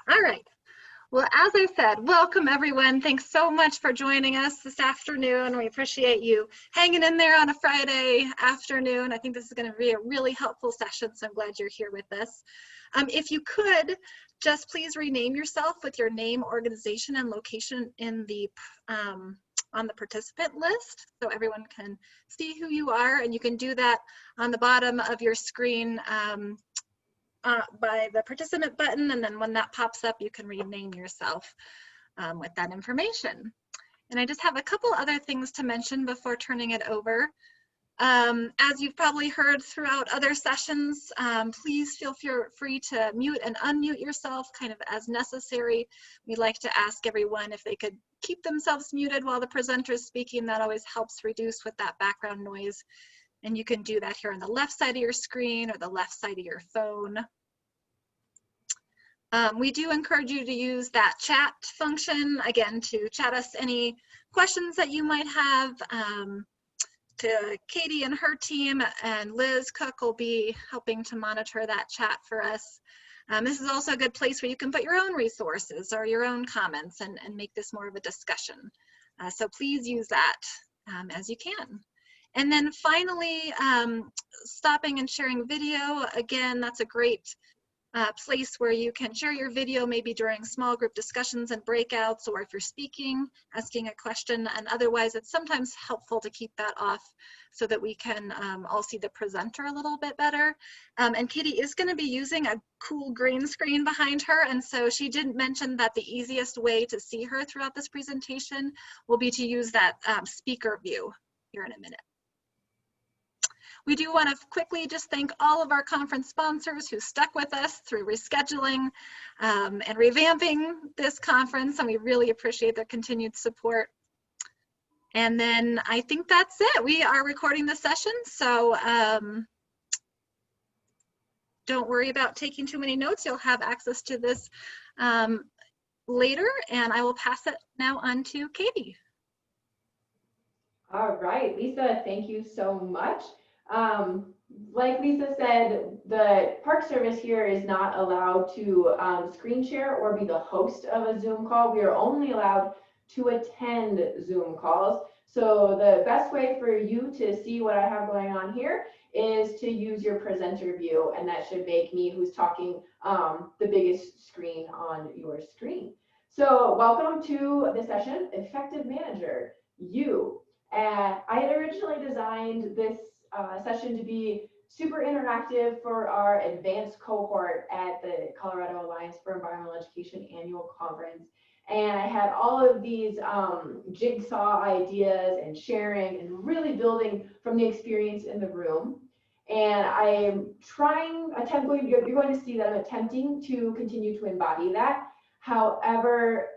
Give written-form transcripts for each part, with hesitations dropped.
All right. Well, as I said, welcome everyone. Thanks so much for joining us this afternoon. We appreciate you hanging in there on a Friday afternoon. I think this is going to be a really helpful session, so I'm glad you're here with us. If you could, just please rename yourself with your name, organization, and location in the on the participant list so everyone can see who you are, and you can do that on the bottom of your screen by the participant button, and then when that pops up, you can rename yourself with that information. And I just have a couple other things to mention before turning it over. As you've probably heard throughout other sessions, please feel free to mute and unmute yourself kind of as necessary. We'd like to ask everyone if they could keep themselves muted while the presenter is speaking. That always helps reduce with that background noise. And you can do that here on the left side of your screen or the left side of your phone. We do encourage you to use that chat function, again, to chat us any questions that you might have. To Katie and her team, and Liz Cook will be helping to monitor that chat for us. This is also a good place where you can put your own resources or your own comments and make this more of a discussion. So please use that as you can. And then finally, stopping and sharing video. Again, that's a great place where you can share your video maybe during small group discussions and breakouts, or if you're speaking, asking a question, and otherwise it's sometimes helpful to keep that off so that we can all see the presenter a little bit better. And Katie is going to be using a cool green screen behind her, and so she did mention that the easiest way to see her throughout this presentation will be to use that speaker view here in a minute. We do want to quickly just thank all of our conference sponsors who stuck with us through rescheduling and revamping this conference, and we really appreciate their continued support. And then I think that's it. We are recording the session, so don't worry about taking too many notes. You'll have access to this later, and I will pass it now on to Katie. All right, Lisa, thank you so much. Like Lisa said, the Park Service here is not allowed to screen share or be the host of a Zoom call. We are only allowed to attend Zoom calls. So the best way for you to see what I have going on here is to use your presenter view, and that should make me, who's talking, the biggest screen on your screen. So welcome to the session, Effective Manager, You. I had originally designed this session to be super interactive for our advanced cohort at the Colorado Alliance for Environmental Education annual conference. And I had all of these jigsaw ideas and sharing and really building from the experience in the room. And I am you're going to see that I'm attempting to continue to embody that. However,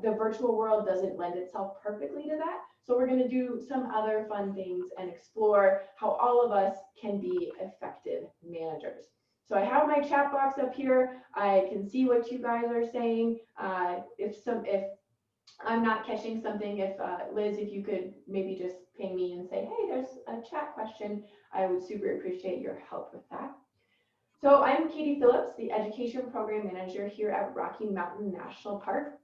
the virtual world doesn't lend itself perfectly to that. So we're going to do some other fun things and explore how all of us can be effective managers. So I have my chat box up here. I can see what you guys are saying. If I'm not catching something, Liz, if you could maybe just ping me and say, hey, there's a chat question, I would super appreciate your help with that. So I'm Katie Phillips, the Education Program Manager here at Rocky Mountain National Park.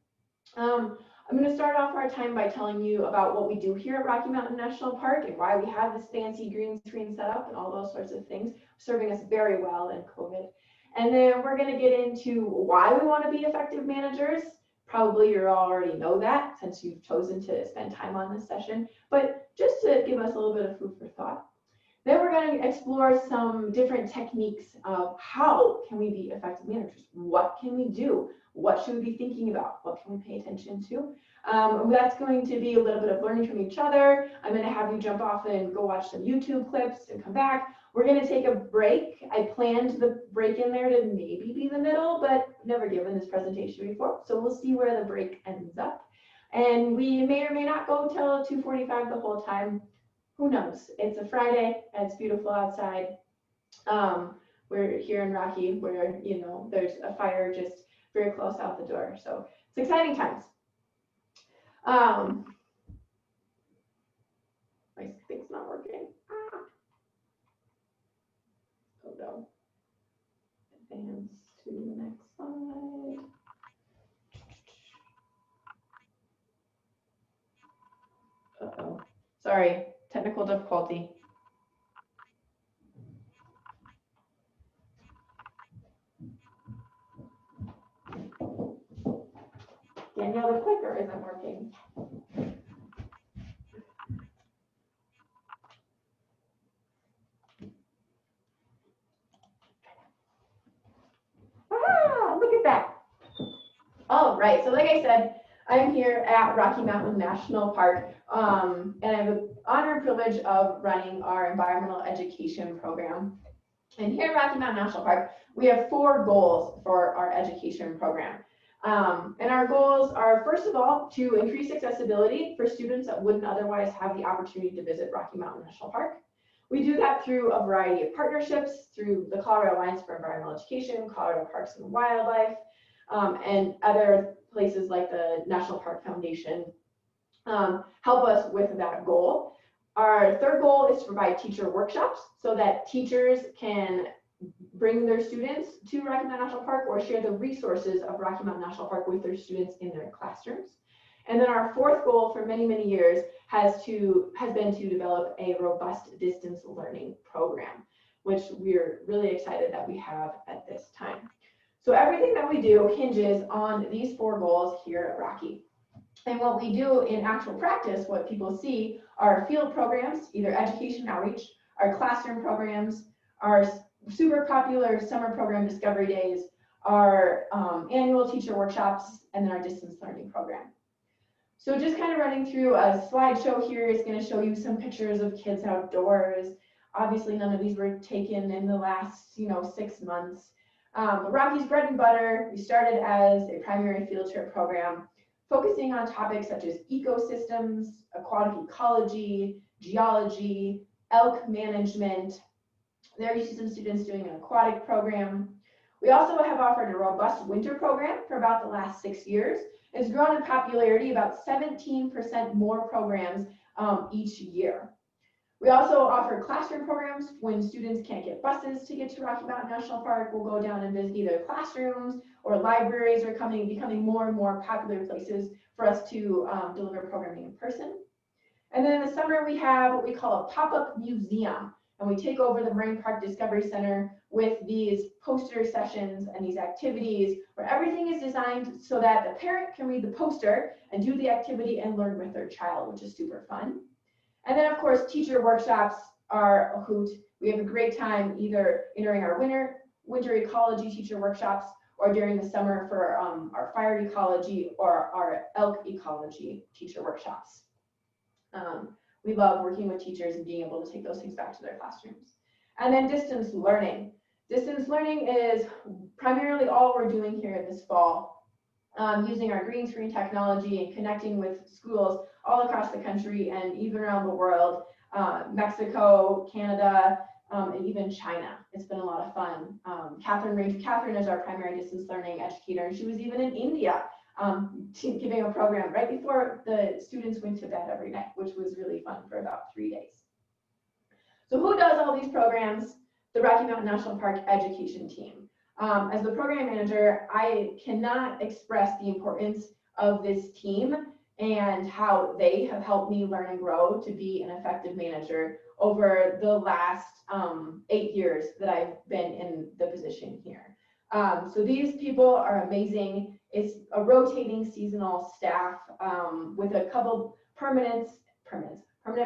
I'm going to start off our time by telling you about what we do here at Rocky Mountain National Park and why we have this fancy green screen set up and all those sorts of things, serving us very well in COVID. And then we're going to get into why we want to be effective managers. Probably you already know that since you've chosen to spend time on this session, but just to give us a little bit of food for thought. Then we're going to explore some different techniques of how can we be effective managers? What can we do? What should we be thinking about? What can we pay attention to? That's going to be a little bit of learning from each other. I'm going to have you jump off and go watch some YouTube clips and come back. We're going to take a break. I planned the break in there to maybe be the middle, but never given this presentation before. So we'll see where the break ends up. And we may or may not go till 2:45 the whole time. Who knows? It's a Friday and it's beautiful outside. We're here in Rocky where, you know, there's a fire just very close out the door. So it's exciting times. My thing's not working. Oh no. Advance to the next slide. sorry, technical difficulty. Danielle, the clicker isn't working. Ah, look at that. All right, so like I said, I'm here at Rocky Mountain National Park, and I have the honor and privilege of running our environmental education program. And here at Rocky Mountain National Park, we have 4 goals for our education program. And our goals are, first of all, to increase accessibility for students that wouldn't otherwise have the opportunity to visit Rocky Mountain National Park. We do that through a variety of partnerships, through the Colorado Alliance for Environmental Education, Colorado Parks and Wildlife, and other places like the National Park Foundation help us with that goal. Our third goal is to provide teacher workshops so that teachers can bring their students to Rocky Mountain National Park or share the resources of Rocky Mountain National Park with their students in their classrooms. And then our fourth goal for many, many years has been to develop a robust distance learning program, which we're really excited that we have at this time. So everything that we do hinges on these 4 goals here at Rocky. And what we do in actual practice, what people see are field programs, either education outreach, our classroom programs, our super popular summer program Discovery Days, our annual teacher workshops, and then our distance learning program. So just kind of running through a slideshow here is going to show you some pictures of kids outdoors. Obviously, none of these were taken in the last, 6 months. Rocky's bread and butter, we started as a primary field trip program, focusing on topics such as ecosystems, aquatic ecology, geology, elk management. There you see some students doing an aquatic program. We also have offered a robust winter program for about the last 6 years. It's grown in popularity, about 17% more programs each year. We also offer classroom programs when students can't get buses to get to Rocky Mountain National Park. We'll go down and visit either classrooms or libraries are becoming more and more popular places for us to deliver programming in person. And then in the summer, we have what we call a pop-up museum. And we take over the Marine Park Discovery Center with these poster sessions and these activities where everything is designed so that the parent can read the poster and do the activity and learn with their child, which is super fun. And then, of course, teacher workshops are a hoot. We have a great time either entering our winter ecology teacher workshops or during the summer for our fire ecology or our elk ecology teacher workshops. We love working with teachers and being able to take those things back to their classrooms. And then distance learning. Distance learning is primarily all we're doing here this fall, using our green screen technology and connecting with schools all across the country and even around the world, Mexico, Canada, and even China. It's been a lot of fun. Catherine is our primary distance learning educator, and she was even in India giving a program right before the students went to bed every night, which was really fun for about 3 days. So who does all these programs? The Rocky Mountain National Park education team. As the program manager, I cannot express the importance of this team and how they have helped me learn and grow to be an effective manager over the last 8 years that I've been in the position here. So these people are amazing. It's a rotating seasonal staff with a couple permanent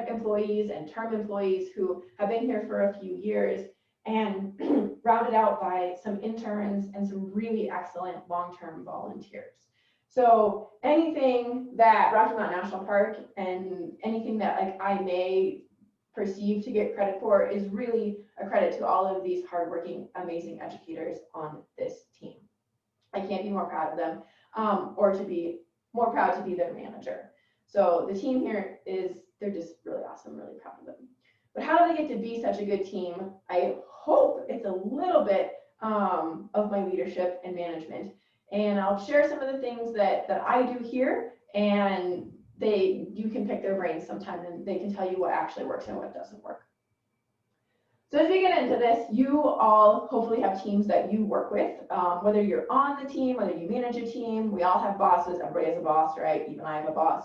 employees and term employees who have been here for a few years, and rounded out by some interns and some really excellent long-term volunteers. So anything that Rocky Mountain National Park and anything that I may perceive to get credit for is really a credit to all of these hardworking, amazing educators on this team. I can't be more proud of them, or to be more proud to be their manager. So the team here they're just really awesome, really proud of them. But how do they get to be such a good team? I hope it's a little bit of my leadership and management. And I'll share some of the things that I do here, and you can pick their brains sometime and they can tell you what actually works and what doesn't work. So as we get into this, you all hopefully have teams that you work with, whether you're on the team, whether you manage a team. We all have bosses. Everybody has a boss, right? Even I have a boss.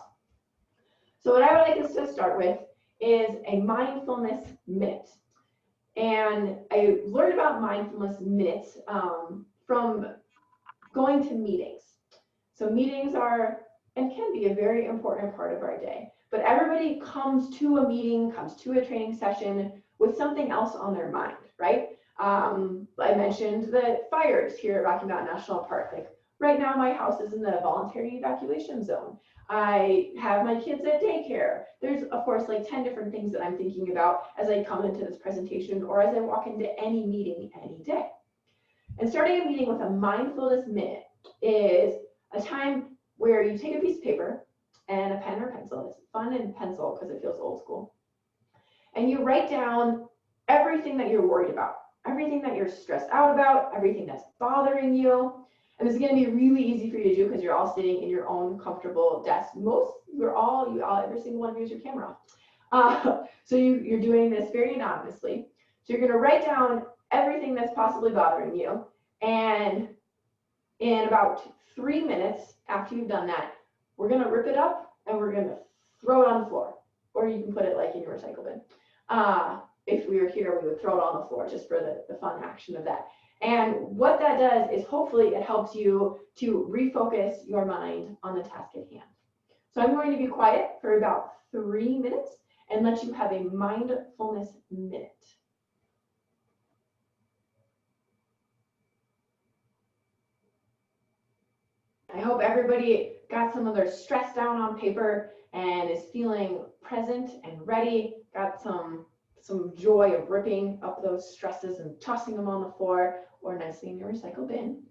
So what I would like us to start with is a mindfulness minute. And I learned about mindfulness minutes from going to meetings. So meetings are and can be a very important part of our day. But everybody comes to a meeting, comes to a training session with something else on their mind, right? I mentioned the fires here at Rocky Mountain National Park. Like right now, my house is in the voluntary evacuation zone. I have my kids at daycare. There's, of course, like 10 different things that I'm thinking about as I come into this presentation or as I walk into any meeting any day. And starting a meeting with a mindfulness minute is a time where you take a piece of paper and a pen or pencil. It's fun and pencil because it feels old school. And you write down everything that you're worried about, everything that you're stressed out about, everything that's bothering you. And this is going to be really easy for you to do because you're all sitting in your own comfortable desk. Every single one of you has your camera off. So you're doing this very anonymously. So you're going to write down everything that's possibly bothering you. And in about 3 minutes after you've done that, we're going to rip it up and we're going to throw it on the floor. Or you can put it like in your recycle bin. If we were here, we would throw it on the floor just for the fun action of that. And what that does is hopefully it helps you to refocus your mind on the task at hand. So I'm going to be quiet for about 3 minutes and let you have a mindfulness minute. I hope everybody got some of their stress down on paper and is feeling present and ready, got some joy of ripping up those stresses and tossing them on the floor or nicely in your recycle bin.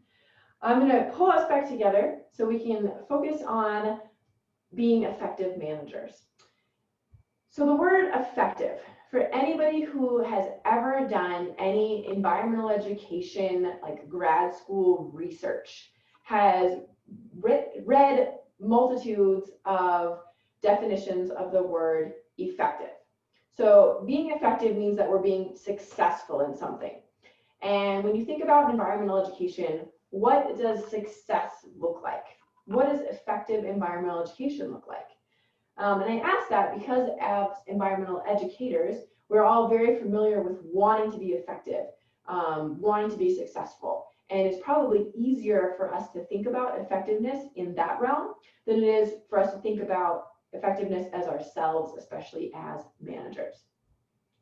I'm going to pull us back together so we can focus on being effective managers. So the word effective, for anybody who has ever done any environmental education, like grad school research, has read multitudes of definitions of the word effective. So being effective means that we're being successful in something. And when you think about environmental education, what does success look like? What does effective environmental education look like? And I ask that because as environmental educators, we're all very familiar with wanting to be effective, wanting to be successful. And it's probably easier for us to think about effectiveness in that realm than it is for us to think about effectiveness as ourselves, especially as managers.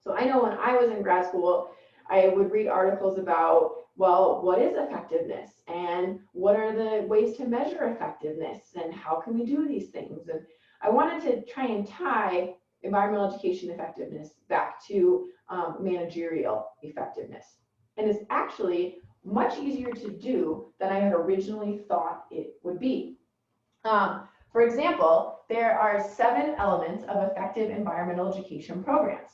So I know when I was in grad school, I would read articles about, well, what is effectiveness and what are the ways to measure effectiveness and how can we do these things? And I wanted to try and tie environmental education effectiveness back to managerial effectiveness. And it's actually much easier to do than I had originally thought it would be. For example, there are 7 elements of effective environmental education programs.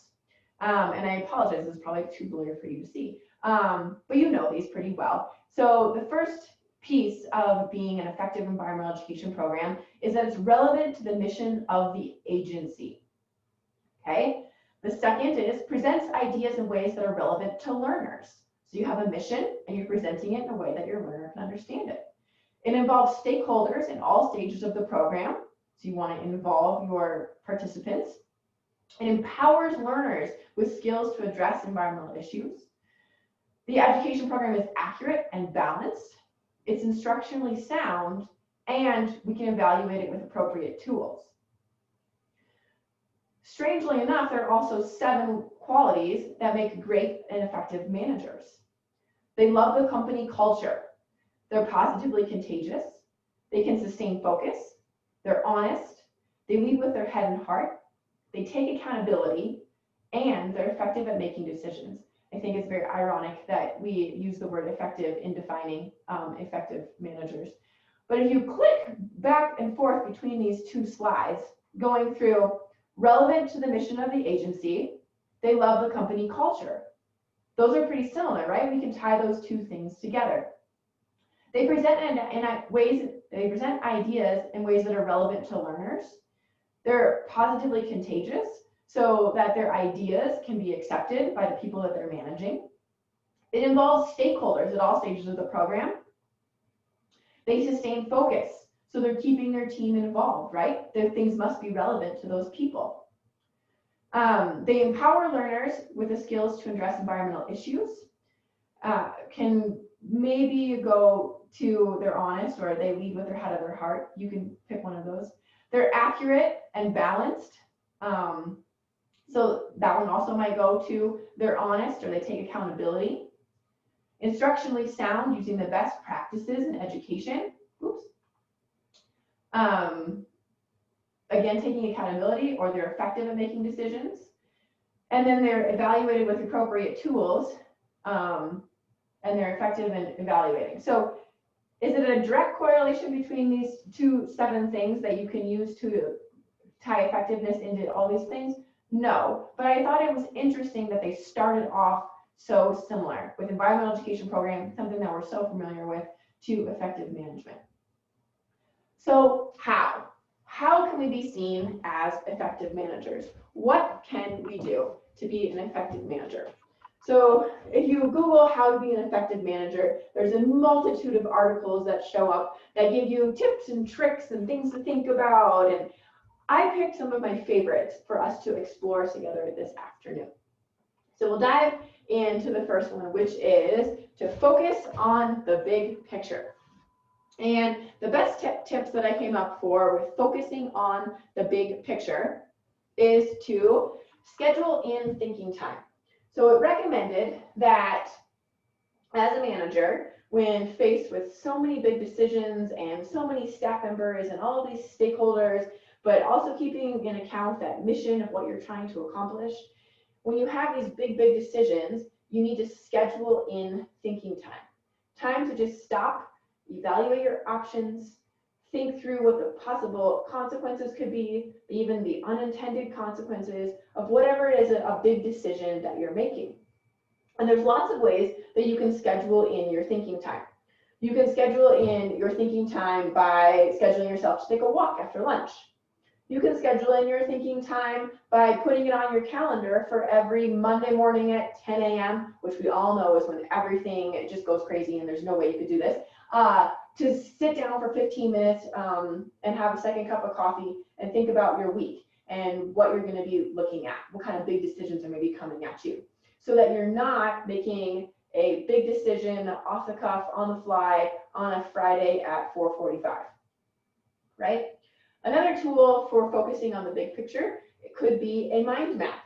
And I apologize, this is probably too blurry for you to see, but you know these pretty well. So the first piece of being an effective environmental education program is that it's relevant to the mission of the agency. Okay. The second is presents ideas in ways that are relevant to learners. So you have a mission and you're presenting it in a way that your learner can understand it. It involves stakeholders in all stages of the program. So you want to involve your participants. It empowers learners with skills to address environmental issues. The education program is accurate and balanced. It's instructionally sound, and we can evaluate it with appropriate tools. Strangely enough, there are also 7 qualities that make great and effective managers. They love the company culture. They're positively contagious. They can sustain focus. They're honest. They lead with their head and heart. They take accountability, and they're effective at making decisions. I think it's very ironic that we use the word effective in defining effective managers. But if you click back and forth between these 2 slides, going through relevant to the mission of the agency, they love the company culture. Those are pretty similar, right? We can tie those 2 things together. They present ideas in ways that are relevant to learners. They're positively contagious so that their ideas can be accepted by the people that they're managing. It involves stakeholders at all stages of the program. They sustain focus, so they're keeping their team involved, right? Their things must be relevant to those people. They empower learners with the skills to address environmental issues, can maybe go to they're honest or they lead with their head of their heart. You can pick one of those. They're accurate and balanced. So that one also might go to they're honest or they take accountability. Instructionally sound, using the best practices in education. Oops. Again, taking accountability or they're effective at making decisions. And then they're evaluated with appropriate tools, and they're effective in evaluating. So is it a direct correlation between these 7 things that you can use to tie effectiveness into all these things? No, but I thought it was interesting that they started off so similar with environmental education program, something that we're so familiar with, to effective management. So how can we be seen as effective managers? What can we do to be an effective manager? So if you Google how to be an effective manager, there's a multitude of articles that show up that give you tips and tricks and things to think about. And I picked some of my favorites for us to explore together this afternoon. So we'll dive into the first one, which is to focus on the big picture. And the best tips that I came up for with focusing on the big picture is to schedule in thinking time. So it recommended that as a manager, when faced with so many big decisions and so many staff members and all of these stakeholders, but also keeping in account that mission of what you're trying to accomplish, when you have these big decisions, you need to schedule in thinking time. Time to just stop, evaluate your options, think through what the possible consequences could be, even the unintended consequences of whatever it is a big decision that you're making. And there's lots of ways that you can schedule in your thinking time. You can schedule in your thinking time by scheduling yourself to take a walk after lunch. You can schedule in your thinking time by putting it on your calendar for every Monday morning at 10 a.m., which we all know is when everything just goes crazy and there's no way you could do this, to sit down for 15 minutes and have a second cup of coffee and think about your week and what you're going to be looking at, what kind of big decisions are maybe coming at you, so that you're not making a big decision off the cuff, on the fly, on a Friday at 4:45, right? Another tool for focusing on the big picture, it could be a mind map.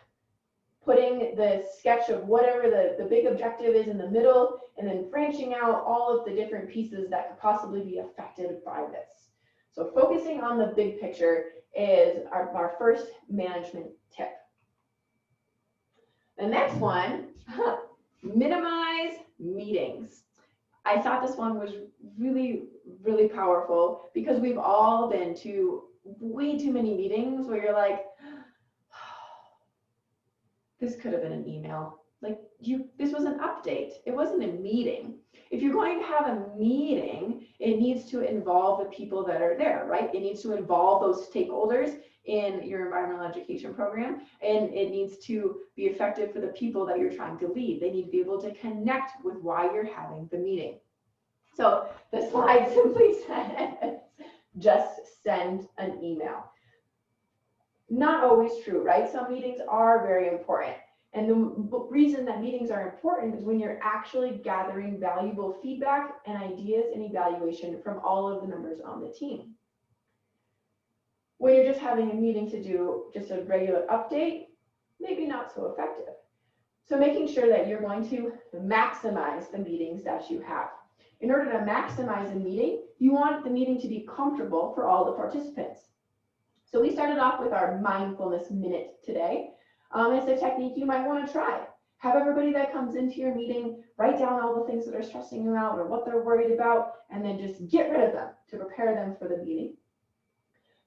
Putting the sketch of whatever the big objective is in the middle, and then branching out all of the different pieces that could possibly be affected by this. So focusing on the big picture is our first management tip. The next one, minimize meetings. I thought this one was really, really powerful because we've all been to way too many meetings where you're like, this could have been an email. Like this was an update. It wasn't a meeting. If you're going to have a meeting, it needs to involve the people that are there, right? It needs to involve those stakeholders in your environmental education program, and it needs to be effective for the people that you're trying to lead. They need to be able to connect with why you're having the meeting. So the slide simply says, just send an email. Not always true, right? Some meetings are very important. And the reason that meetings are important is when you're actually gathering valuable feedback and ideas and evaluation from all of the members on the team. When you're just having a meeting to do just a regular update, maybe not so effective. So making sure that you're going to maximize the meetings that you have. In order to maximize a meeting, you want the meeting to be comfortable for all the participants. So we started off with our mindfulness minute today. It's a technique you might want to try. Have everybody that comes into your meeting write down all the things that are stressing you out or what they're worried about, and then just get rid of them to prepare them for the meeting.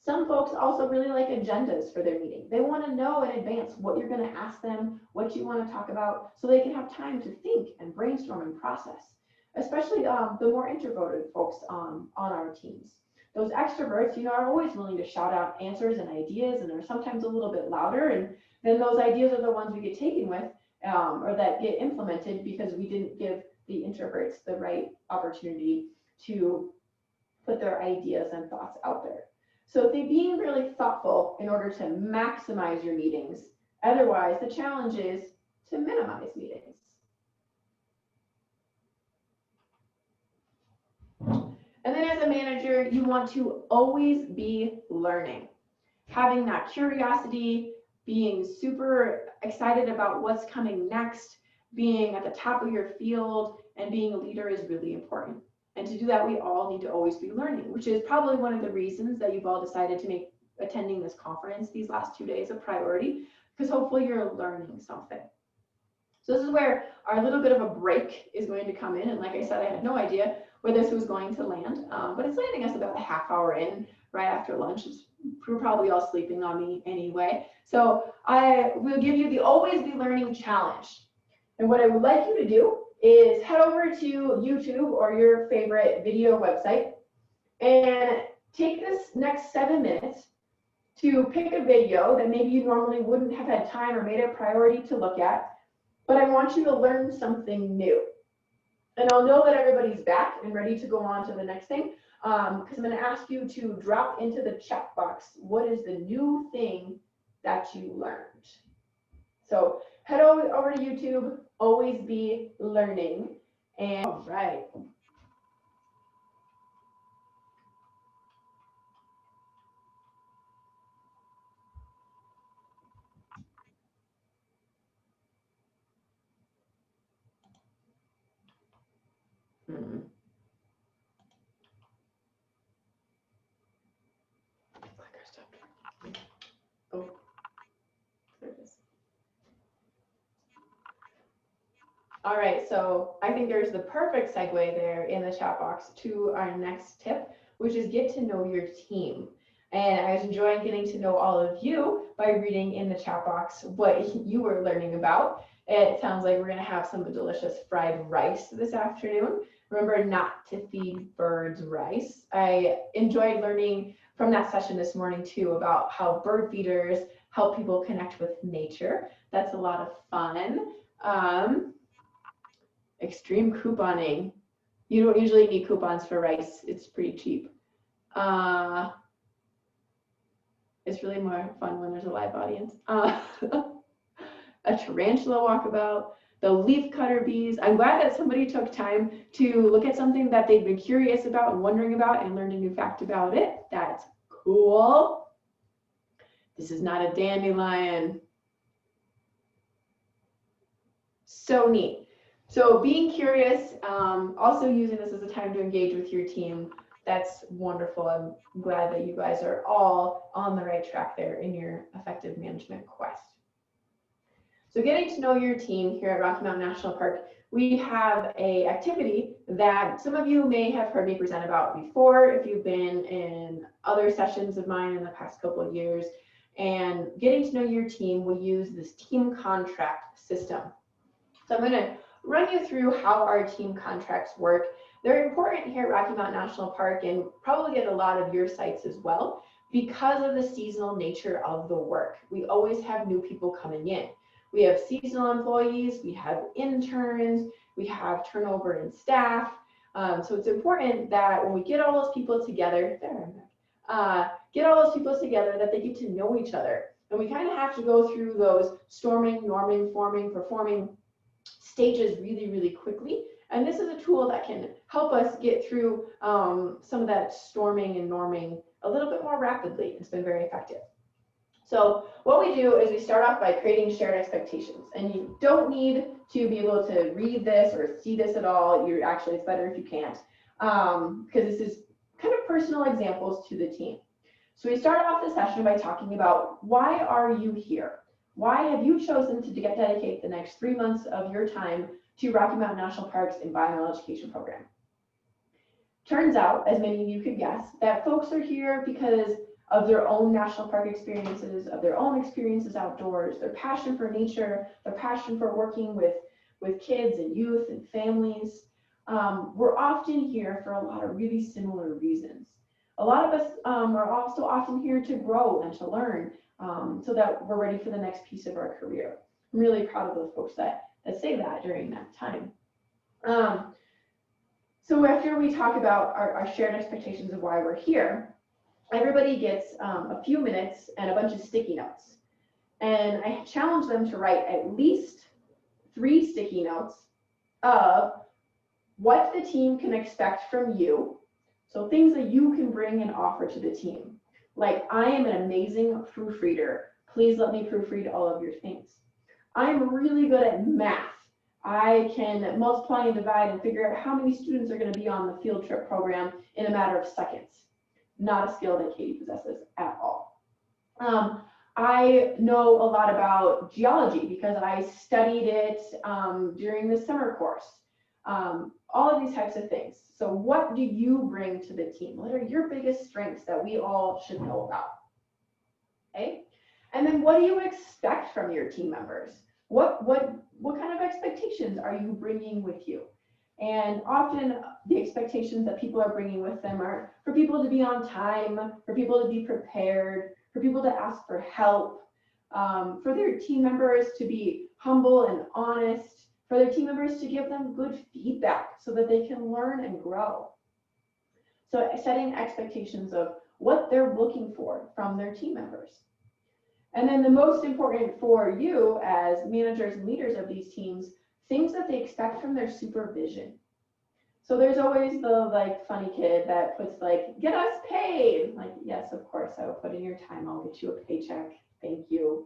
Some folks also really like agendas for their meeting. They want to know in advance what you're going to ask them, what you want to talk about, so they can have time to think and brainstorm and process, especially the more introverted folks on our teams. Those extroverts, are always willing to shout out answers and ideas, and they're sometimes a little bit louder, and then those ideas are the ones we get taken with or that get implemented because we didn't give the introverts the right opportunity to put their ideas and thoughts out there. So being really thoughtful in order to maximize your meetings Otherwise, the challenge is to minimize meetings. And then as a manager, you want to always be learning, having that curiosity, being super excited about what's coming next, being at the top of your field, and being a leader is really important. And to do that, we all need to always be learning, which is probably one of the reasons that you've all decided to make attending this conference these last 2 days a priority, because hopefully you're learning something. So this is where our little bit of a break is going to come in. And like I said, I had no idea where this was going to land, but it's landing us about a half hour in right after lunch. We're probably all sleeping on me anyway. So I will give you the Always Be Learning Challenge. And what I would like you to do is head over to YouTube or your favorite video website and take this next 7 minutes to pick a video that maybe you normally wouldn't have had time or made a priority to look at, but I want you to learn something new. And I'll know that everybody's back and ready to go on to the next thing, because I'm going to ask you to drop into the chat box what is the new thing that you learned. So head over to YouTube, Always Be Learning, and all right. Oh, there it is. All right, so I think there's the perfect segue there in the chat box to our next tip, which is get to know your team. And I was enjoying getting to know all of you by reading in the chat box what you were learning about. It sounds like we're going to have some delicious fried rice this afternoon. Remember not to feed birds rice. I enjoyed learning from that session this morning too about how bird feeders help people connect with nature. That's a lot of fun. Extreme couponing. You don't usually need coupons for rice. It's pretty cheap. It's really more fun when there's a live audience. A tarantula walkabout, the leaf cutter bees. I'm glad that somebody took time to look at something that they've been curious about and wondering about and learned a new fact about it. That's cool. This is not a dandelion. So neat. So being curious, also using this as a time to engage with your team, that's wonderful. I'm glad that you guys are all on the right track there in your effective management quest. So getting to know your team here at Rocky Mountain National Park, we have an activity that some of you may have heard me present about before if you've been in other sessions of mine in the past couple of years. And getting to know your team, we use this team contract system. So I'm going to run you through how our team contracts work. They're important here at Rocky Mountain National Park and probably at a lot of your sites as well because of the seasonal nature of the work. We always have new people coming in. We have seasonal employees, we have interns, we have turnover in staff. So it's important that when we get all those people together, get all those people together that they get to know each other. And we kind of have to go through those storming, norming, forming, performing stages really, really quickly. And this is a tool that can help us get through some of that storming and norming a little bit more rapidly. It's been very effective. So what we do is we start off by creating shared expectations. And you don't need to be able to read this or see this at all. It's better if you can't, because this is kind of personal examples to the team. So we start off the session by talking about why are you here? Why have you chosen to dedicate the next 3 months of your time to Rocky Mountain National Park's environmental education program? Turns out, as many of you could guess, that folks are here because of their own national park experiences, of their own experiences outdoors, their passion for nature, their passion for working with kids and youth and families. We're often here for a lot of really similar reasons. A lot of us are also often here to grow and to learn so that we're ready for the next piece of our career. I'm really proud of those folks that say that during that time. So after we talk about our shared expectations of why we're here, everybody gets a few minutes and a bunch of sticky notes. And I challenge them to write at least 3 sticky notes of what the team can expect from you. So things that you can bring and offer to the team. Like, I am an amazing proofreader. Please let me proofread all of your things. I'm really good at math. I can multiply and divide and figure out how many students are going to be on the field trip program in a matter of seconds. Not a skill that Katie possesses at all. I know a lot about geology because I studied it during the summer course. All of these types of things. So what do you bring to the team? What are your biggest strengths that we all should know about? Okay. And then what do you expect from your team members? What kind of expectations are you bringing with you? And often the expectations that people are bringing with them are for people to be on time, for people to be prepared, for people to ask for help, for their team members to be humble and honest, for their team members to give them good feedback so that they can learn and grow. So setting expectations of what they're looking for from their team members. And then the most important for you as managers and leaders of these teams, things that they expect from their supervision. So there's always the like funny kid that puts like, get us paid. Like, yes, of course, I will put in your time. I'll get you a paycheck. Thank you.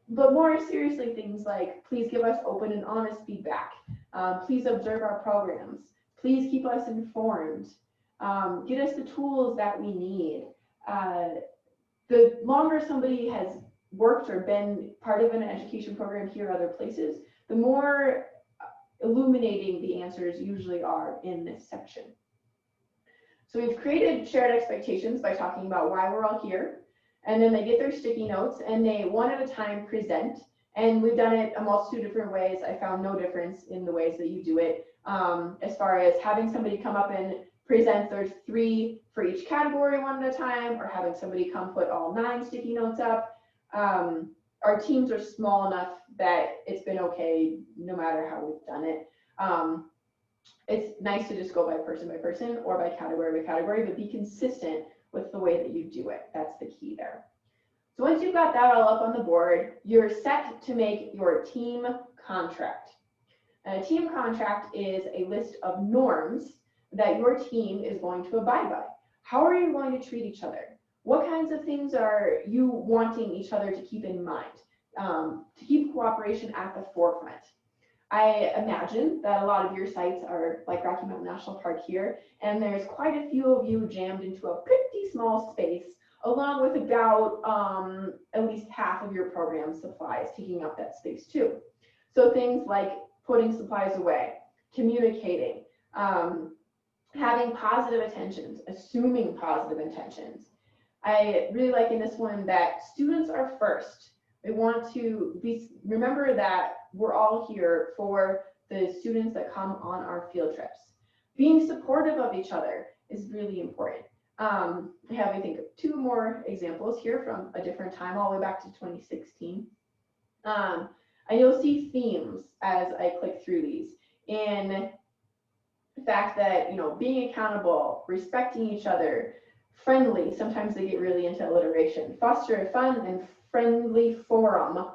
But more seriously, things like, please give us open and honest feedback. Please observe our programs. Please keep us informed. Get us the tools that we need. The longer somebody has worked or been part of an education program here or other places, the more illuminating the answers usually are in this section. So we've created shared expectations by talking about why we're all here. And then they get their sticky notes and they one at a time present. And we've done it a multitude of different ways. I found no difference in the ways that you do it. As far as having somebody come up and present, there's 3 for each category one at a time, or having somebody come put all 9 sticky notes up. Our teams are small enough that it's been okay no matter how we've done it. It's nice to just go by person or by category, but be consistent with the way that you do it. That's the key there. So once you've got that all up on the board, you're set to make your team contract. And a team contract is a list of norms that your team is going to abide by. How are you going to treat each other? What kinds of things are you wanting each other to keep in mind, to keep cooperation at the forefront? I imagine that a lot of your sites are like Rocky Mountain National Park here, and there's quite a few of you jammed into a pretty small space, along with about at least half of your program supplies taking up that space too. So things like putting supplies away, communicating, having positive intentions, assuming positive intentions. I really like in this one that students are first. We want to remember that we're all here for the students that come on our field trips. Being supportive of each other is really important. I have, I think, 2 more examples here from a different time, all the way back to 2016. And you'll see themes as I click through these. In the fact that, you know, being accountable, respecting each other, friendly, sometimes they get really into alliteration, foster a fun and friendly forum.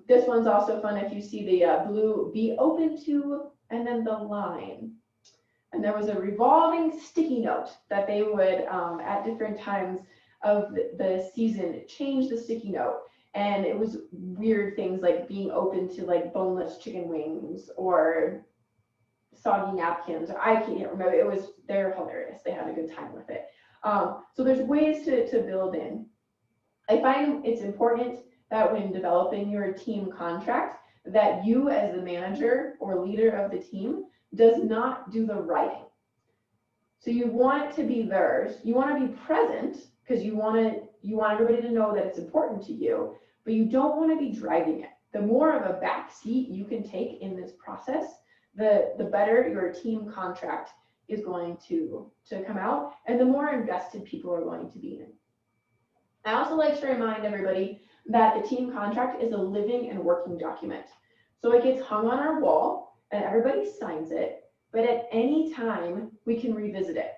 This one's also fun if you see the blue, be open to, and then the line. And there was a revolving sticky note that they would, at different times of the season, change the sticky note. And it was weird things like being open to like boneless chicken wings or soggy napkins. I can't remember. They're hilarious. They had a good time with it. So there's ways to build in. I find it's important that when developing your team contract, that you as the manager or leader of the team does not do the writing. So you want it to be theirs. You want to be present because you want everybody to know that it's important to you, but you don't want to be driving it. The more of a back seat you can take in this process, the better your team contract is going to come out, and the more invested people are going to be in. I also like to remind everybody that the team contract is a living and working document. So it gets hung on our wall and everybody signs it, but at any time we can revisit it.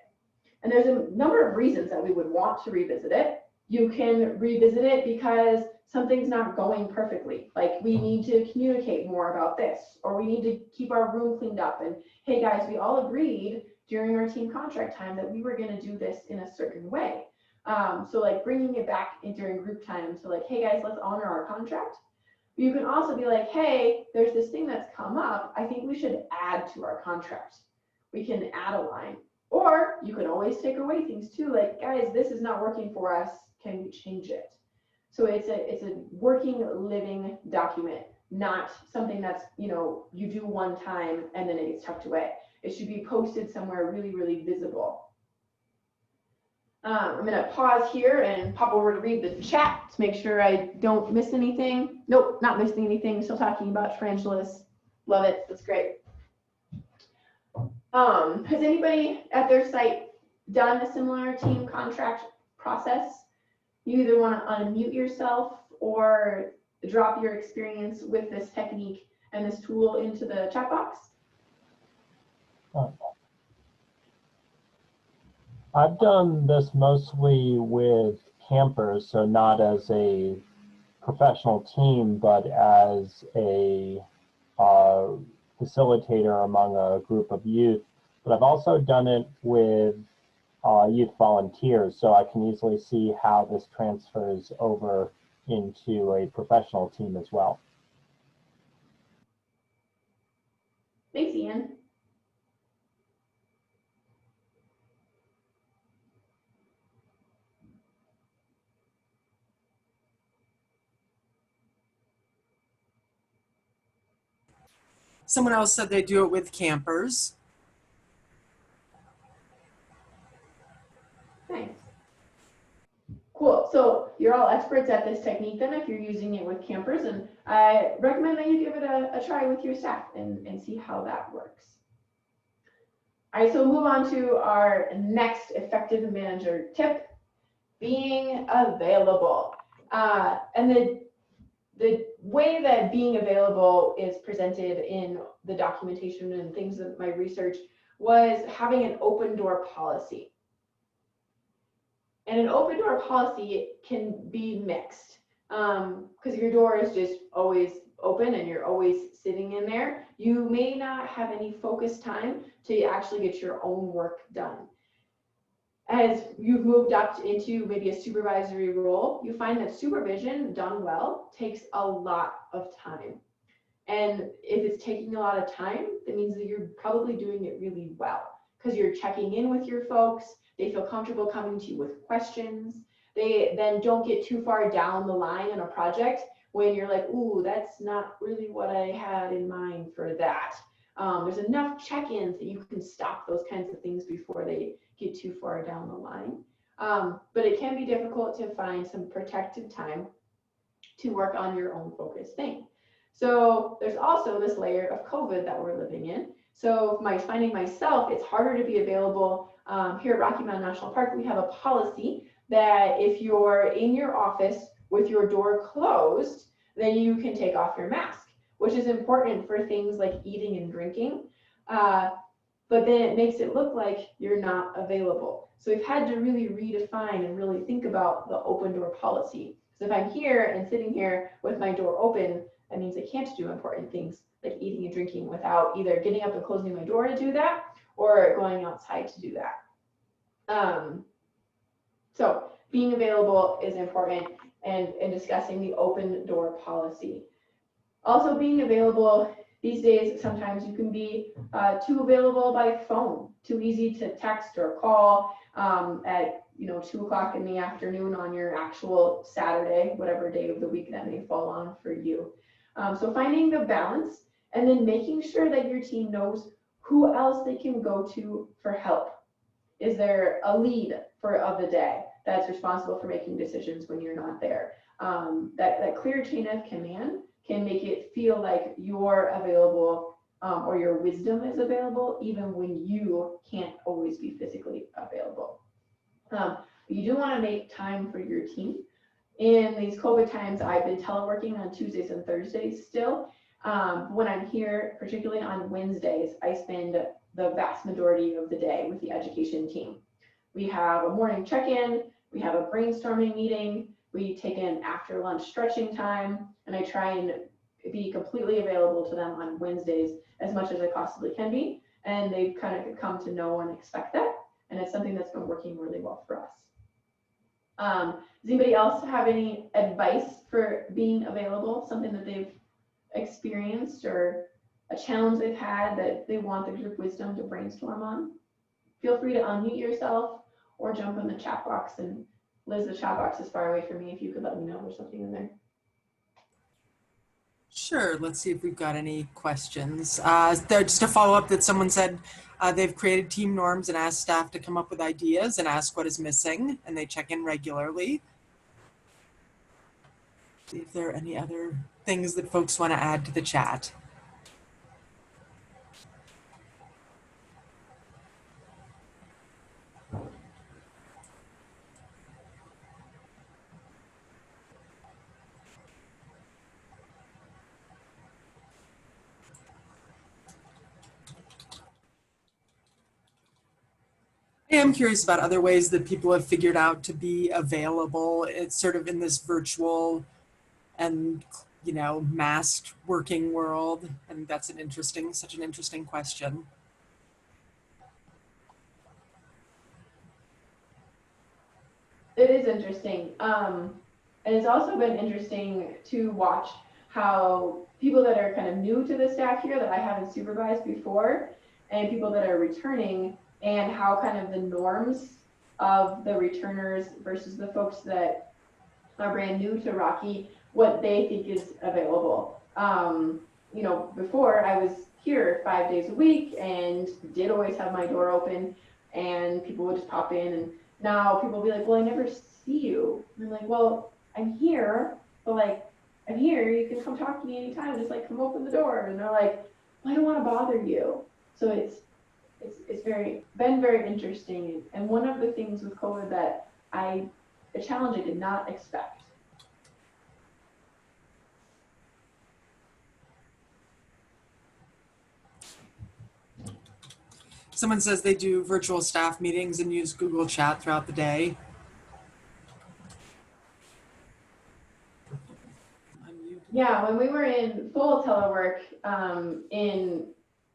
And there's a number of reasons that we would want to revisit it. You can revisit it because something's not going perfectly. Like we need to communicate more about this, or we need to keep our room cleaned up. And hey guys, we all agreed during our team contract time that we were going to do this in a certain way. So like bringing it back in during group time to like, hey guys, let's honor our contract. You can also be like, hey, there's this thing that's come up. I think we should add to our contract. We can add a line. Or you can always take away things too, like, guys, this is not working for us. Can we change it? So it's a working, living document, not something that's, you do one time and then it gets tucked away. It should be posted somewhere really, really visible. I'm going to pause here and pop over to read the chat to make sure I don't miss anything. Nope, not missing anything. Still talking about tarantulas. Love it. That's great. Has anybody at their site done a similar team contract process? You either want to unmute yourself or drop your experience with this technique and this tool into the chat box. I've done this mostly with campers, so not as a professional team, but as a facilitator among a group of youth. But I've also done it with youth volunteers, so I can easily see how this transfers over into a professional team as well. Thanks, Ian. Someone else said they do it with campers. Nice. Cool. So you're all experts at this technique then if you're using it with campers, and I recommend that you give it a try with your staff and see how that works. All right, so move on to our next effective manager tip, being available. And the way that being available is presented in the documentation and things of my research was having an open door policy. And an open door policy can be mixed because your door is just always open and you're always sitting in there. You may not have any focus time to actually get your own work done. As you've moved up into maybe a supervisory role, you find that supervision done well takes a lot of time. And if it's taking a lot of time, that means that you're probably doing it really well because you're checking in with your folks. They feel comfortable coming to you with questions. They then don't get too far down the line in a project when you're like, ooh, that's not really what I had in mind for that. There's enough check-ins that you can stop those kinds of things before they get too far down the line. But it can be difficult to find some protected time to work on your own focus thing. So there's also this layer of COVID that we're living in. So finding myself, it's harder to be available. Here at Rocky Mountain National Park, we have a policy that if you're in your office with your door closed, then you can take off your mask, which is important for things like eating and drinking. But then it makes it look like you're not available. So we've had to really redefine and really think about the open door policy. So if I'm here and sitting here with my door open, that means I can't do important things like eating and drinking without either getting up and closing my door to do that or going outside to do that. So being available is important, and discussing the open door policy. Also being available these days, sometimes you can be too available by phone, too easy to text or call at 2 o'clock in the afternoon on your actual Saturday, whatever day of the week that may fall on for you. So finding the balance and then making sure that your team knows who else they can go to for help. Is there a lead of the day that's responsible for making decisions when you're not there? That clear chain of command can make it feel like you're available or your wisdom is available even when you can't always be physically available. You do want to make time for your team. In these COVID times, I've been teleworking on Tuesdays and Thursdays still. When I'm here, particularly on Wednesdays, I spend the vast majority of the day with the education team. We have a morning check-in, We have a brainstorming meeting. We take an after lunch stretching time, and I try and be completely available to them on Wednesdays as much as I possibly can be. And they've kind of come to know and expect that. And it's something that's been working really well for us. Does anybody else have any advice for being available? Something that they've experienced or a challenge they've had that they want the group wisdom to brainstorm on? Feel free to unmute yourself or jump in the chat box. And Liz, the chat box is far away from me. If you could let me know there's something in there. Sure, let's see if we've got any questions. Just a follow-up that someone said they've created team norms and asked staff to come up with ideas and ask what is missing, and they check in regularly. See if there are any other things that folks want to add to the chat. I am curious about other ways that people have figured out to be available. It's sort of in this virtual and, you know, masked working world. And that's such an interesting question. It is interesting. And it's also been interesting to watch how people that are kind of new to the staff here that I haven't supervised before and people that are returning, and how kind of the norms of the returners versus the folks that are brand new to Rocky, what they think is available. You know, before I was here 5 days a week and did always have my door open and people would just pop in, and now people will be like, well, I never see you. And I'm like, well, I'm here, but like, I'm here, you can come talk to me anytime, just like come open the door. And they're like, well, I don't want to bother you. So it's been very interesting. And one of the things with COVID that a challenge I did not expect. Someone says they do virtual staff meetings and use Google Chat throughout the day. Yeah, when we were in full telework in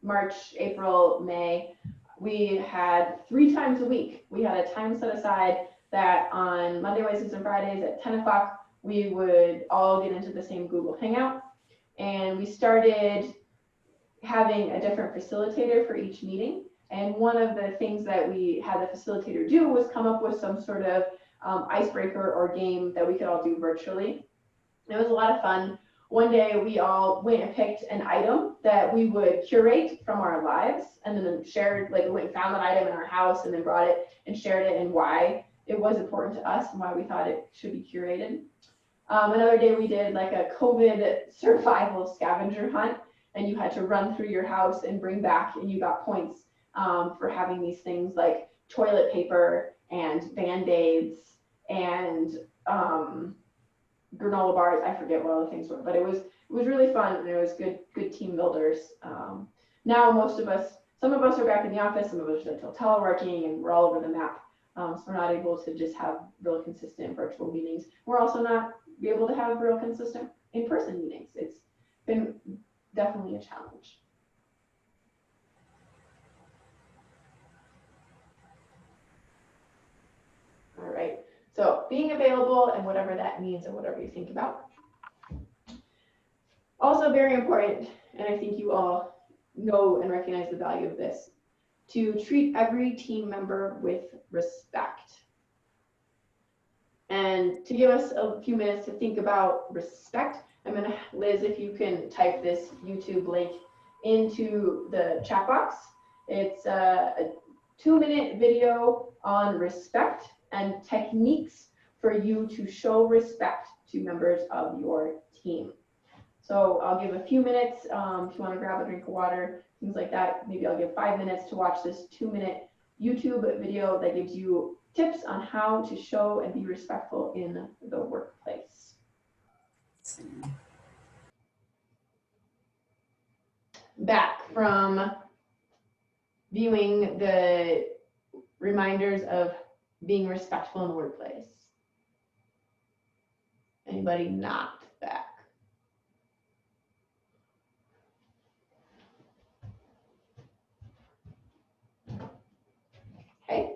March, April, May, we had 3 times a week. We had a time set aside that on Monday, Wednesdays, and Fridays at 10 o'clock, we would all get into the same Google Hangout. And we started having a different facilitator for each meeting. And one of the things that we had the facilitator do was come up with some sort of icebreaker or game that we could all do virtually. It was a lot of fun. One day we all went and picked an item that we would curate from our lives, and then shared, like we went and found that item in our house and then brought it and shared it and why it was important to us and why we thought it should be curated. Another day we did like a COVID survival scavenger hunt, and you had to run through your house and bring back, and you got points for having these things like toilet paper and Band-Aids and granola bars. I forget what all the things were, but it was really fun, and it was good team builders. Now some of us are back in the office, some of us are still teleworking, and we're all over the map. So we're not able to just have real consistent virtual meetings. We're also not be able to have real consistent in-person meetings. It's been definitely a challenge. All right. So being available and whatever that means and whatever you think about. Also very important, and I think you all know and recognize the value of this, to treat every team member with respect. And to give us a few minutes to think about respect, Liz, if you can type this YouTube link into the chat box. It's a 2-minute video on respect and techniques for you to show respect to members of your team. So I'll give a few minutes if you want to grab a drink of water, things like that. Maybe I'll give 5 minutes to watch this 2-minute YouTube video that gives you tips on how to show and be respectful in the workplace. Back from viewing the reminders of Being respectful in the workplace. Anybody not back? Okay.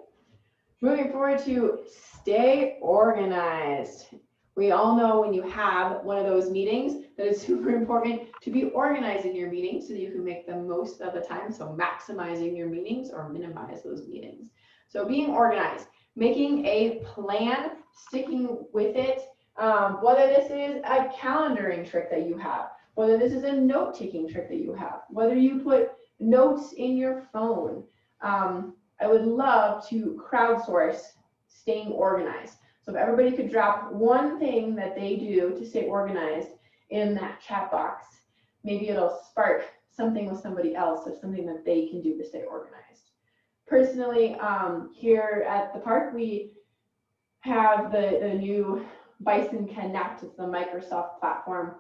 Moving forward to stay organized. We all know when you have one of those meetings that it's super important to be organized in your meetings so that you can make the most of the time. So maximizing your meetings or minimize those meetings. So being organized, making a plan, sticking with it, whether this is a calendaring trick that you have, whether this is a note-taking trick that you have, whether you put notes in your phone. I would love to crowdsource staying organized. So if everybody could drop one thing that they do to stay organized in that chat box, maybe it'll spark something with somebody else of something that they can do to stay organized. Personally, here at the park, we have the new Bison Connect. It's the Microsoft platform.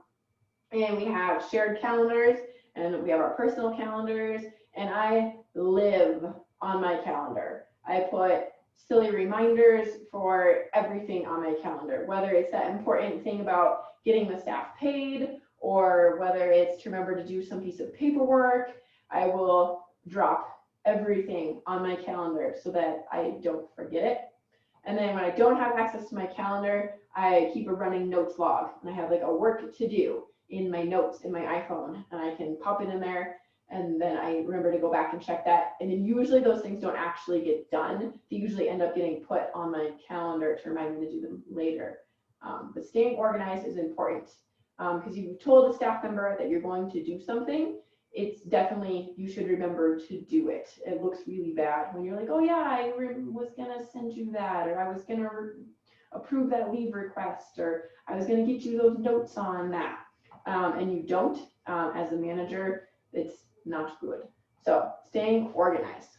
And we have shared calendars, and we have our personal calendars, and I live on my calendar. I put silly reminders for everything on my calendar, whether it's that important thing about getting the staff paid, or whether it's to remember to do some piece of paperwork. I will drop everything on my calendar so that I don't forget it. And then when I don't have access to my calendar, I keep a running notes log, and I have like a work to do in my notes in my iPhone, and I can pop it in there, and then I remember to go back and check that. And then usually those things don't actually get done. They usually end up getting put on my calendar to remind me to do them later. But staying organized is important because you've told a staff member that you're going to do something. It's definitely, you should remember to do it. It looks really bad when you're like, oh yeah, I was gonna send you that, or I was gonna approve that leave request, or I was gonna get you those notes on that. And you don't, as a manager, it's not good. So staying organized.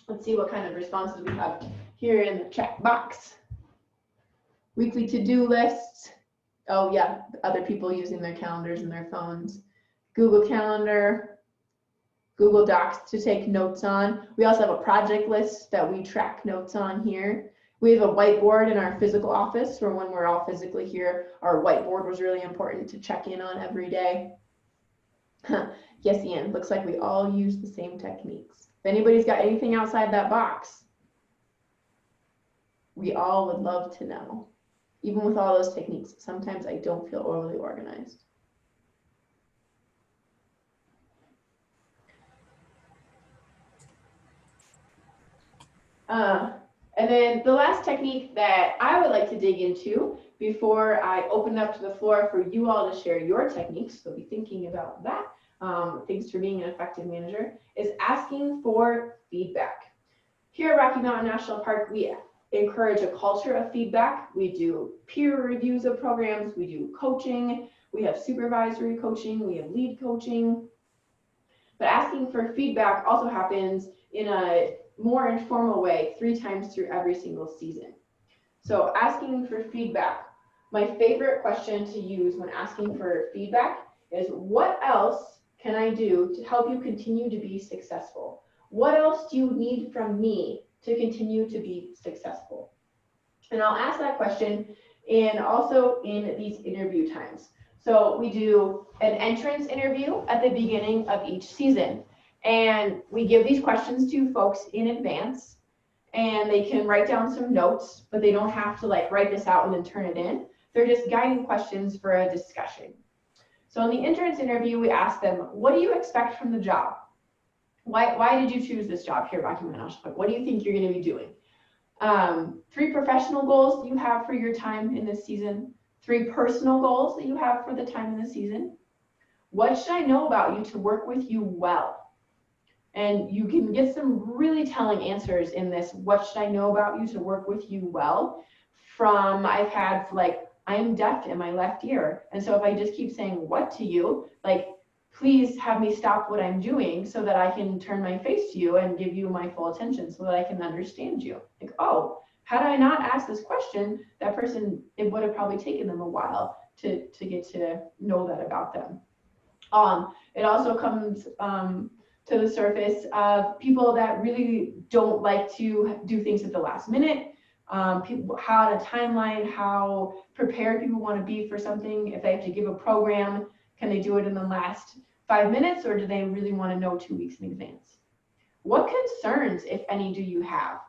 Let's see what kind of responses we have here in the chat box. Weekly to-do lists. Oh yeah, other people using their calendars and their phones. Google Calendar, Google Docs to take notes on. We also have a project list that we track notes on here. We have a whiteboard in our physical office for when we're all physically here. Our whiteboard was really important to check in on every day. Yes, Ian, looks like we all use the same techniques. If anybody's got anything outside that box, we all would love to know. Even with all those techniques, sometimes I don't feel overly organized. And then the last technique that I would like to dig into before I open up to the floor for you all to share your techniques, so be thinking about that, things for being an effective manager, is asking for feedback. Here at Rocky Mountain National Park, we encourage a culture of feedback. We do peer reviews of programs, we do coaching, we have supervisory coaching, we have lead coaching. But asking for feedback also happens in a more informal way 3 times through every single season. So asking for feedback, my favorite question to use when asking for feedback is, what else can I do to help you continue to be successful? What else do you need from me to continue to be successful? And I'll ask that question and also in these interview times. So we do an entrance interview at the beginning of each season. And we give these questions to folks in advance, and they can write down some notes, but they don't have to like write this out and then turn it in. They're just guiding questions for a discussion. So in the entrance interview, we ask them, what do you expect from the job? Why did you choose this job here at Rocky Mountain National Park? What do you think you're going to be doing? 3 professional goals that you have for your time in this season. 3 personal goals that you have for the time in the season. What should I know about you to work with you well? And you can get some really telling answers in this, what should I know about you to work with you well, from I've had like, I'm deaf in my left ear. And so if I just keep saying what to you, like, please have me stop what I'm doing so that I can turn my face to you and give you my full attention so that I can understand you. Like, oh, had I not asked this question, that person, it would have probably taken them a while to get to know that about them. It also comes to the surface of people that really don't like to do things at the last minute, people, how to timeline, how prepared people want to be for something. If they have to give a program, can they do it in the last 5 minutes, or do they really want to know 2 weeks in advance? What concerns, if any, do you have?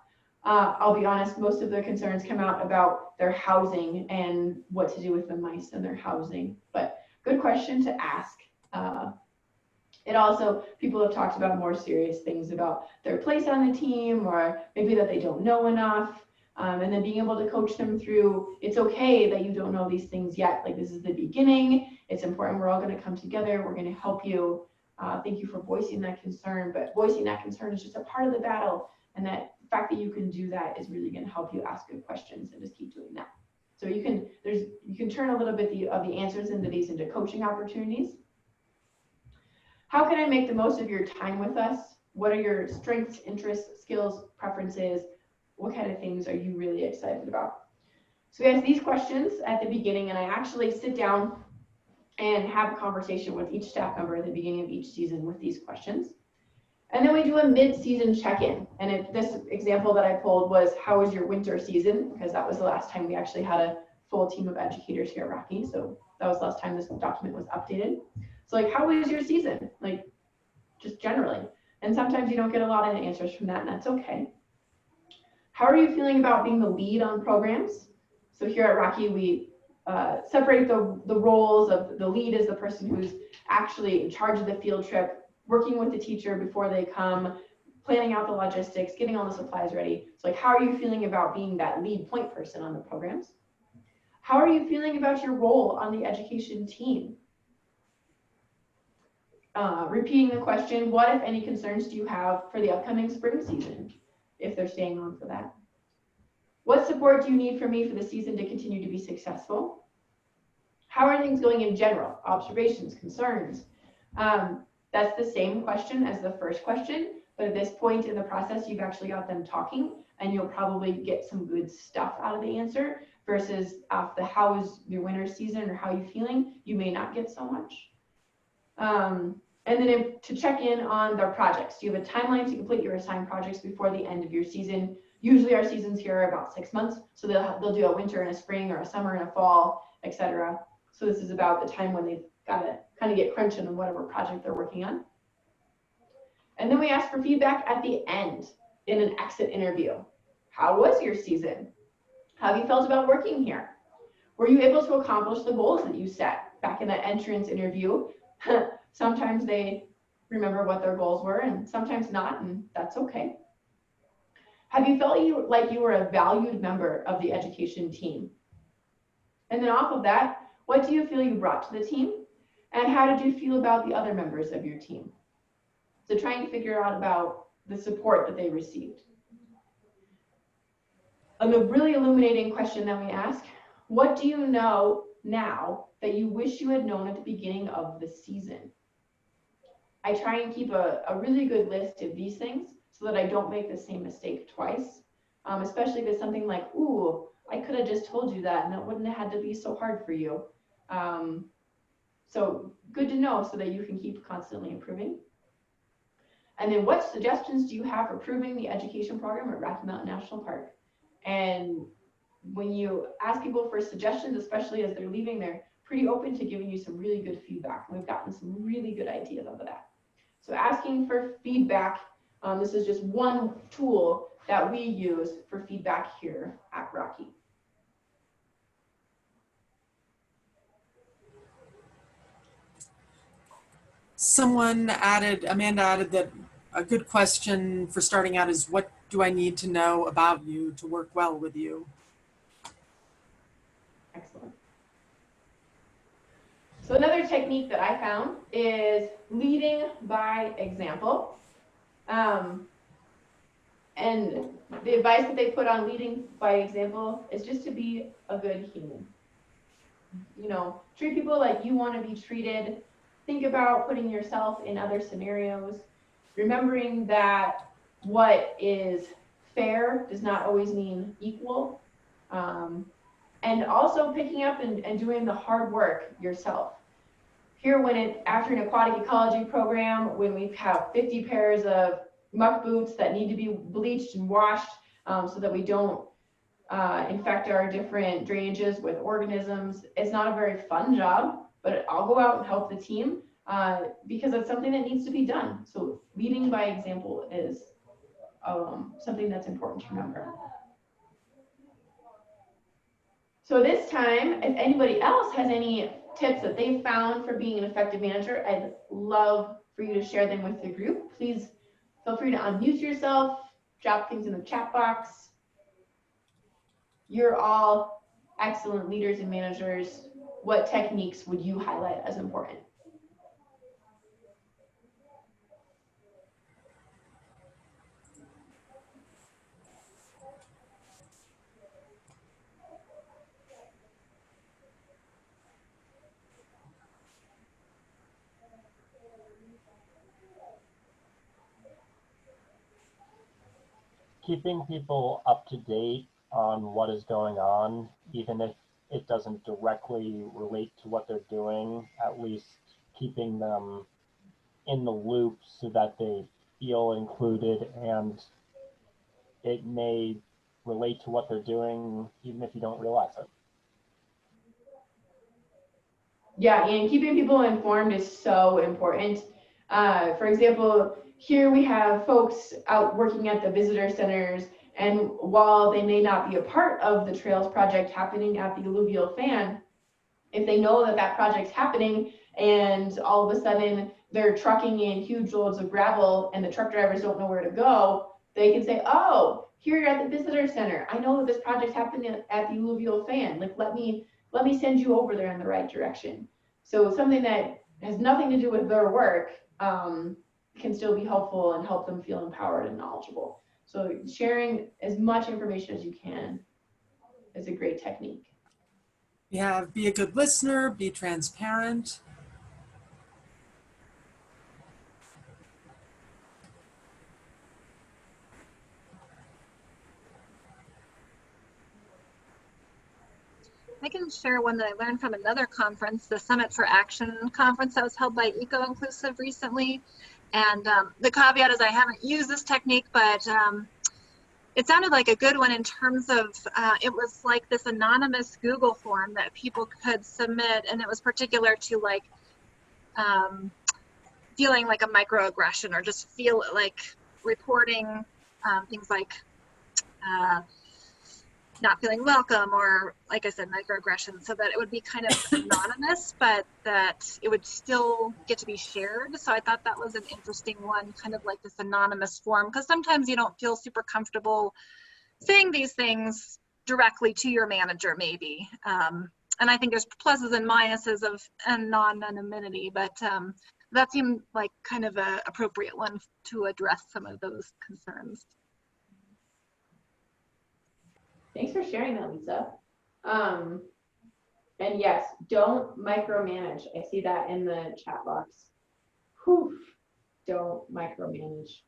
I'll be honest, most of the concerns come out about their housing and what to do with the mice in their housing, but good question to ask. It also, people have talked about more serious things about their place on the team, or maybe that they don't know enough, and then being able to coach them through, it's okay that you don't know these things yet. Like, this is the beginning. It's important. We're all going to come together. We're going to help you. Thank you for voicing that concern, but voicing that concern is just a part of the battle. And that fact that you can do that is really going to help you ask good questions and just keep doing that. So you can turn a little bit of the answers into these into coaching opportunities. How can I make the most of your time with us? What are your strengths, interests, skills, preferences? What kind of things are you really excited about? So we ask these questions at the beginning, and I actually sit down and have a conversation with each staff member at the beginning of each season with these questions. And then we do a mid-season check-in. And this example that I pulled was, how was your winter season? Because that was the last time we actually had a full team of educators here at Rocky. So that was the last time this document was updated. So like, how was your season? Like, just generally. And sometimes you don't get a lot of answers from that, and that's okay. How are you feeling about being the lead on programs? So here at Rocky, we separate the roles of the lead as the person who's actually in charge of the field trip, working with the teacher before they come, planning out the logistics, getting all the supplies ready. So like, how are you feeling about being that lead point person on the programs? How are you feeling about your role on the education team? Repeating the question, what, if any, concerns do you have for the upcoming spring season, if they're staying on for that? What support do you need from me for the season to continue to be successful? How are things going in general? Observations, concerns. That's the same question as the first question, but at this point in the process, you've actually got them talking, and you'll probably get some good stuff out of the answer, versus the how is your winter season or how are you feeling, you may not get so much. And then to check in on their projects. Do you have a timeline to complete your assigned projects before the end of your season? Usually our seasons here are about 6 months, so they'll do a winter and a spring, or a summer and a fall, etc. So this is about the time when they've got to kind of get crunching on whatever project they're working on. And then we ask for feedback at the end in an exit interview. How was your season? How have you felt about working here? Were you able to accomplish the goals that you set back in that entrance interview? Sometimes they remember what their goals were, and sometimes not, and that's okay. Have you felt like you were a valued member of the education team? And then off of that, what do you feel you brought to the team? And how did you feel about the other members of your team? So trying to figure out about the support that they received. And a really illuminating question that we ask, what do you know now that you wish you had known at the beginning of the season? I try and keep a really good list of these things so that I don't make the same mistake twice, especially if it's something like, ooh, I could have just told you that and it wouldn't have had to be so hard for you. So good to know so that you can keep constantly improving. And then what suggestions do you have for improving the education program at Rocky Mountain National Park? And when you ask people for suggestions, especially as they're leaving, they're pretty open to giving you some really good feedback. And we've gotten some really good ideas out of that. So asking for feedback, this is just one tool that we use for feedback here at Rocky. Amanda added that a good question for starting out is, what do I need to know about you to work well with you? Excellent. So another technique that I found is leading by example. And the advice that they put on leading by example is just to be a good human. You know, treat people like you want to be treated. Think about putting yourself in other scenarios. Remembering that what is fair does not always mean equal. And also picking up and doing the hard work yourself. Here, after an aquatic ecology program, when we have 50 pairs of muck boots that need to be bleached and washed so that we don't infect our different drainages with organisms. It's not a very fun job, but I'll go out and help the team because it's something that needs to be done. So leading by example is something that's important to remember. So this time, if anybody else has any tips that they've found for being an effective manager, I'd love for you to share them with the group. Please feel free to unmute yourself, drop things in the chat box. You're all excellent leaders and managers. What techniques would you highlight as important? Keeping people up to date on what is going on, even if it doesn't directly relate to what they're doing, at least keeping them in the loop so that they feel included and it may relate to what they're doing, even if you don't realize it. Yeah, and keeping people informed is so important. For example, here we have folks out working at the visitor centers, and while they may not be a part of the trails project happening at the alluvial fan, if they know that that project's happening and all of a sudden they're trucking in huge loads of gravel and the truck drivers don't know where to go, they can say, oh, here you're at the visitor center. I know that this project's happening at the alluvial fan. Like, let me send you over there in the right direction. So something that has nothing to do with their work can still be helpful and help them feel empowered and knowledgeable. So sharing as much information as you can is a great technique. Yeah, be a good listener, be transparent. I can share one that I learned from another conference, the Summit for Action conference that was held by Eco Inclusive recently. And the caveat is I haven't used this technique, but it sounded like a good one in terms of, it was like this anonymous Google form that people could submit, and it was particular to like feeling like a microaggression or just feel like reporting things like not feeling welcome or, like I said, microaggression, so that it would be kind of anonymous, but that it would still get to be shared. So I thought that was an interesting one, kind of like this anonymous form, because sometimes you don't feel super comfortable saying these things directly to your manager, maybe. And I think there's pluses and minuses of non-anonymity, but that seemed like kind of an appropriate one to address some of those concerns. Thanks for sharing that, Lisa. And yes, don't micromanage. I see that in the chat box. Whew, don't micromanage.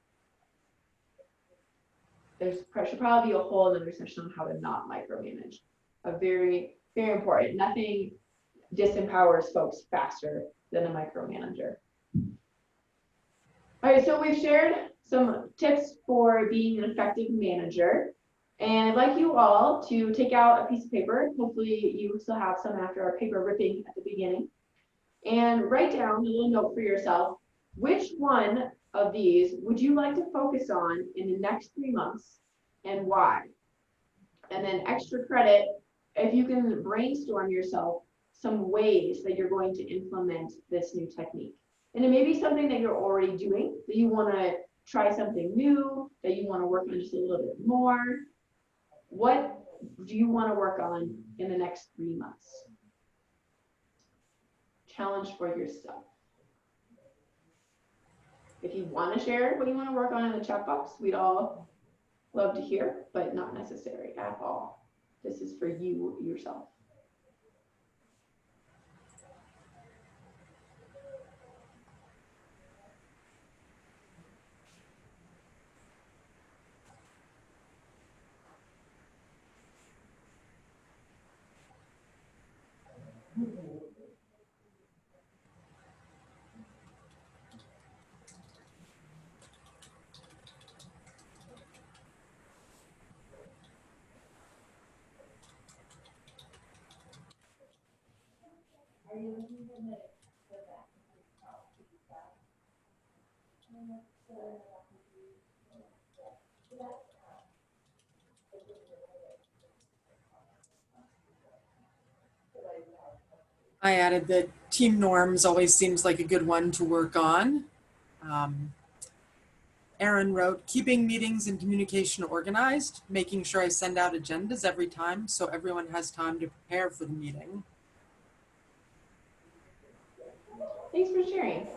There should probably be a whole other session on how to not micromanage. A very, very important. Nothing disempowers folks faster than a micromanager. All right, so we've shared some tips for being an effective manager. And I'd like you all to take out a piece of paper. Hopefully you still have some after our paper ripping at the beginning. And write down a little note for yourself. Which one of these would you like to focus on in the next 3 months and why? And then extra credit if you can brainstorm yourself some ways that you're going to implement this new technique. And it may be something that you're already doing, that you want to try something new, that you want to work on just a little bit more. What do you want to work on in the next 3 months? Challenge for yourself. If you want to share what you want to work on in the chat box, we'd all love to hear, but not necessary at all. This is for you yourself. I added that team norms always seems like a good one to work on. Aaron wrote, keeping meetings and communication organized, making sure I send out agendas every time so everyone has time to prepare for the meeting. Thanks for sharing.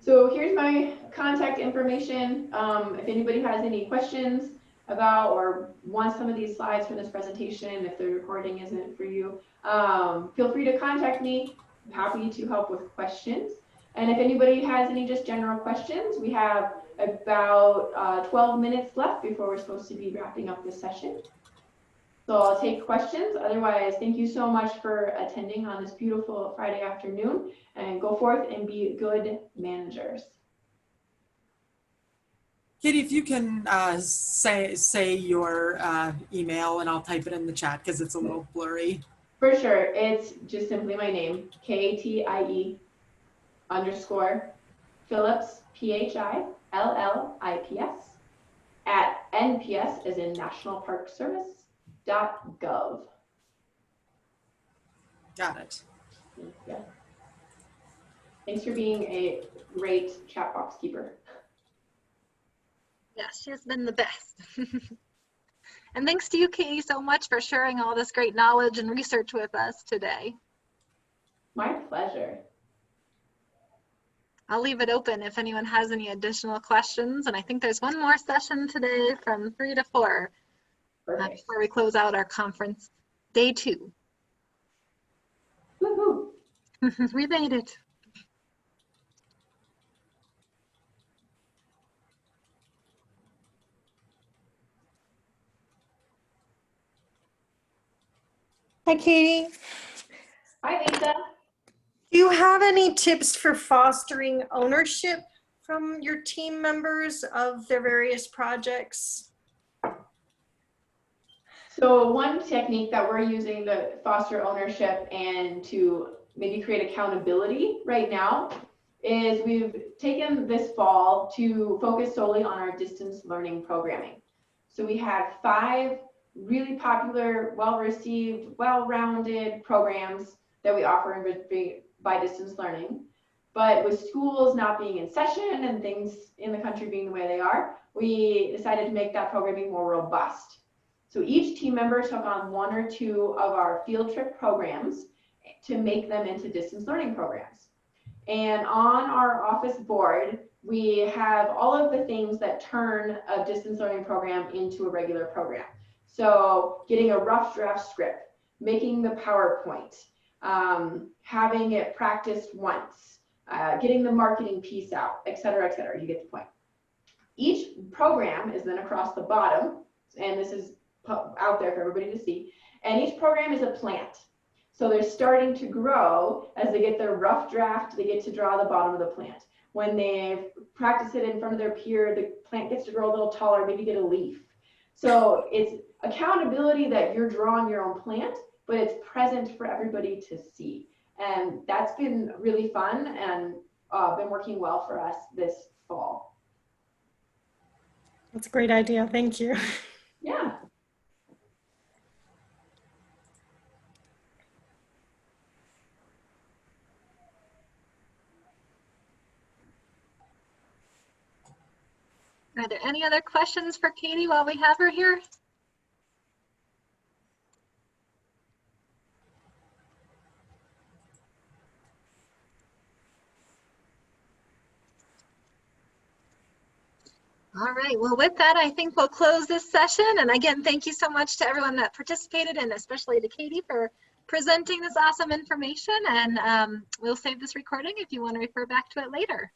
So here's my contact information. If anybody has any questions about or wants some of these slides for this presentation, if the recording isn't for you, feel free to contact me. I'm happy to help with questions. And if anybody has any just general questions, we have about 12 minutes left before we're supposed to be wrapping up this session. So I'll take questions. Otherwise, thank you so much for attending on this beautiful Friday afternoon, and go forth and be good managers. Katie, if you can say your email, and I'll type it in the chat because it's a little blurry. For sure. It's just simply my name, KATIE _ Phillips, PHILLIPS @ NPS as in National Park Service.gov. Got it. Yeah. Thanks for being a great chat box keeper. Yes, she has been the best. And thanks to you, Katie, so much for sharing all this great knowledge and research with us today. My pleasure. I'll leave it open if anyone has any additional questions. And I think there's one more session today from 3 to 4 before we close out our conference, day 2. Woohoo! We made it. Hi, Katie. Hi, Lisa. Do you have any tips for fostering ownership from your team members of their various projects? So one technique that we're using to foster ownership and to maybe create accountability right now is we've taken this fall to focus solely on our distance learning programming. So we had 5 really popular, well-received, well-rounded programs that we offer by distance learning. But with schools not being in session and things in the country being the way they are, we decided to make that programming more robust. So each team member took on 1 or 2 of our field trip programs to make them into distance learning programs. And on our office board, we have all of the things that turn a distance learning program into a regular program. So getting a rough draft script, making the PowerPoint, having it practiced once, getting the marketing piece out, et cetera, you get the point. Each program is then across the bottom, and this is out there for everybody to see, and each program is a plant. So they're starting to grow as they get their rough draft, they get to draw the bottom of the plant. When they practice it in front of their peer, the plant gets to grow a little taller, maybe get a leaf. So it's accountability that you're drawing your own plant, but it's present for everybody to see. And that's been really fun and been working well for us this fall. That's a great idea. Thank you. Yeah. Are there any other questions for Katie while we have her here? All right, well, with that, I think we'll close this session. And again, thank you so much to everyone that participated, and especially to Katie for presenting this awesome information. And we'll save this recording if you want to refer back to it later.